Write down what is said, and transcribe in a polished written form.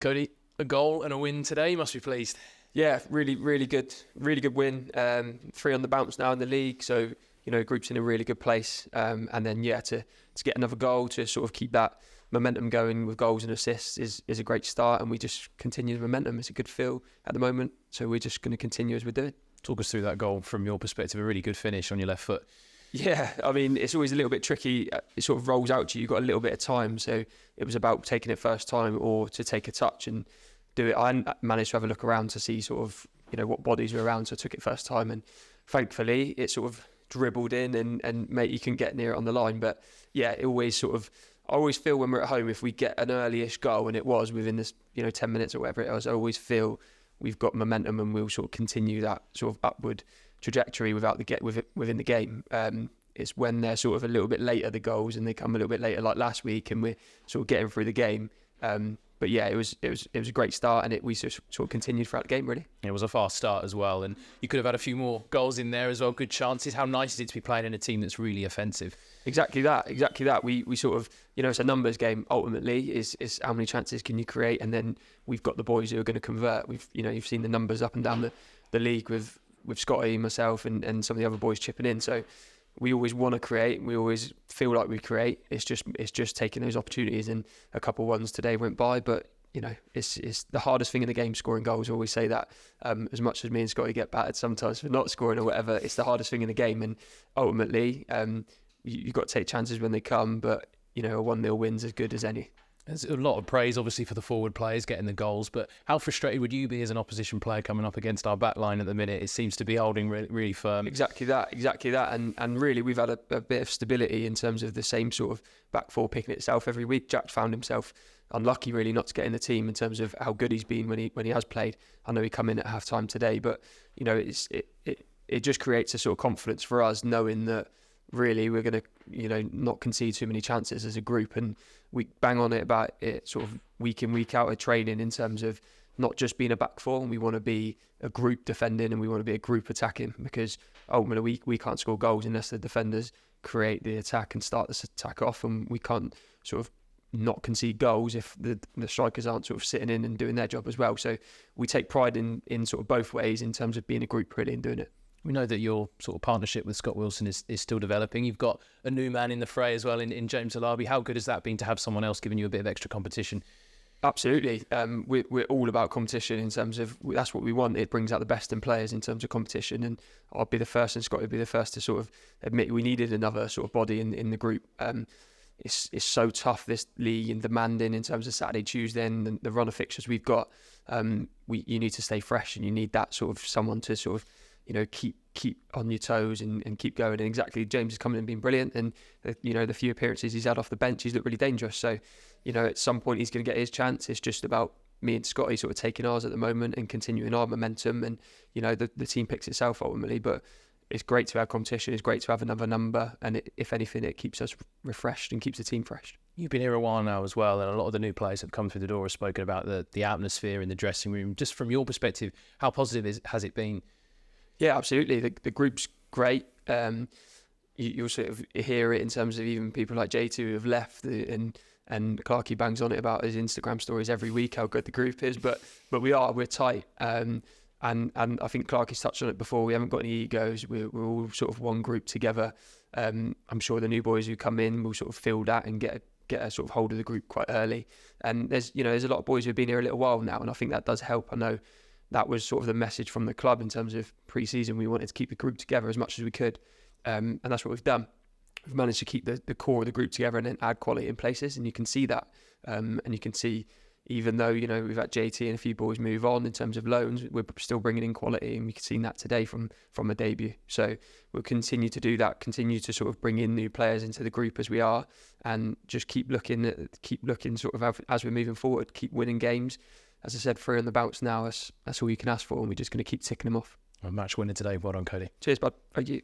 Cody, a goal and a win today. You must be pleased. Yeah, really good win. 3 on the bounce now in the league, so group's in a really good place. And then to get another goal to sort of keep that momentum going with goals and assists is a great start, and we just continue the momentum. It's a good feel at the moment, so we're just going to continue as we're doing. Talk us through that goal from your perspective. A really good finish on your left foot. Yeah, I mean, it's always a little bit tricky. It sort of rolls out to you. You've got a little bit of time, so it was about taking it first time or to take a touch and do it. I managed to have a look around to see sort of what bodies were around, so I took it first time, and thankfully it sort of dribbled in and mate, you can get near it on the line. But yeah, it always sort of, I always feel when we're at home, if we get an early-ish goal, and it was within this 10 minutes or whatever it was, I always feel we've got momentum and we'll sort of continue that sort of upward trajectory within the game. It's when they're sort of a little bit later, the goals, and they come a little bit later, like last week, and we're sort of getting through the game. But yeah, it was a great start, and we sort of continued throughout the game, really. It was a fast start as well, and you could have had a few more goals in there as well. Good chances. How nice is it to be playing in a team that's really offensive? Exactly that. We sort of, it's a numbers game ultimately. Is how many chances can you create, and then we've got the boys who are going to convert. You've seen the numbers up and down the league with Scotty, myself, and some of the other boys chipping in. So we always want to create. We always feel like we create. It's just taking those opportunities, and a couple ones today went by. But it's the hardest thing in the game, scoring goals. I always say that. As much as me and Scotty get battered sometimes for not scoring or whatever, it's the hardest thing in the game. And ultimately, you've got to take chances when they come. But a 1-0 win's as good as any. There's a lot of praise, obviously, for the forward players getting the goals, but how frustrated would you be as an opposition player coming up against our back line at the minute? It seems to be holding really firm. Exactly that. And really, we've had a bit of stability in terms of the same sort of back four picking itself every week. Jack found himself unlucky, really, not to get in the team in terms of how good he's been when he has played. I know he come in at half time today, but it just creates a sort of confidence for us, knowing that really we're going to not concede too many chances as a group, and we bang on it about it sort of week in week out of training in terms of not just being a back four. We want to be a group defending, and we want to be a group attacking, because ultimately we can't score goals unless the defenders create the attack and start this attack off, and we can't sort of not concede goals if the strikers aren't sort of sitting in and doing their job as well. So we take pride in sort of both ways in terms of being a group really and doing it. We know that your sort of partnership with Scott Wilson is still developing. You've got a new man in the fray as well in James Alabi. How good has that been to have someone else giving you a bit of extra competition? Absolutely. We're all about competition in terms of that's what we want. It brings out the best in players in terms of competition, and I'll be the first, and Scott will be the first to sort of admit we needed another sort of body in the group. It's so tough, this league, and demanding in terms of Saturday, Tuesday, and the run of fixtures we've got. You need to stay fresh, and you need that sort of someone to sort of keep on your toes and keep going. And exactly, James has come in and been brilliant, and the few appearances he's had off the bench, he's looked really dangerous. So at some point he's going to get his chance. It's just about me and Scotty sort of taking ours at the moment and continuing our momentum, and the team picks itself ultimately. But it's great to have competition. It's great to have another number, and if anything, it keeps us refreshed and keeps the team fresh. You've been here a while now as well, and a lot of the new players have come through the door have spoken about the atmosphere in the dressing room. Just from your perspective, how positive has it been? Yeah, absolutely. The group's great. You'll sort of hear it in terms of even people like J2 who have left, and Clarkey bangs on it about his Instagram stories every week how good the group is. But we're tight. And I think Clarkey's touched on it before. We haven't got any egos. We're all sort of one group together. I'm sure the new boys who come in will sort of feel that and get a sort of hold of the group quite early. And there's a lot of boys who've been here a little while now, and I think that does help. I know that was sort of the message from the club in terms of pre-season. We wanted to keep the group together as much as we could, and that's what we've done. We've managed to keep the core of the group together and then add quality in places, and you can see that. And you can see, even though we've had JT and a few boys move on in terms of loans, we're still bringing in quality, and we've seen that today from a debut. So we'll continue to do that, continue to sort of bring in new players into the group as we are, and just keep looking sort of as we're moving forward, keep winning games. As I said, 3 on the bounce now, that's all you can ask for, and we're just going to keep ticking them off. A match winner today. Well done, Cody. Cheers, bud. Thank you.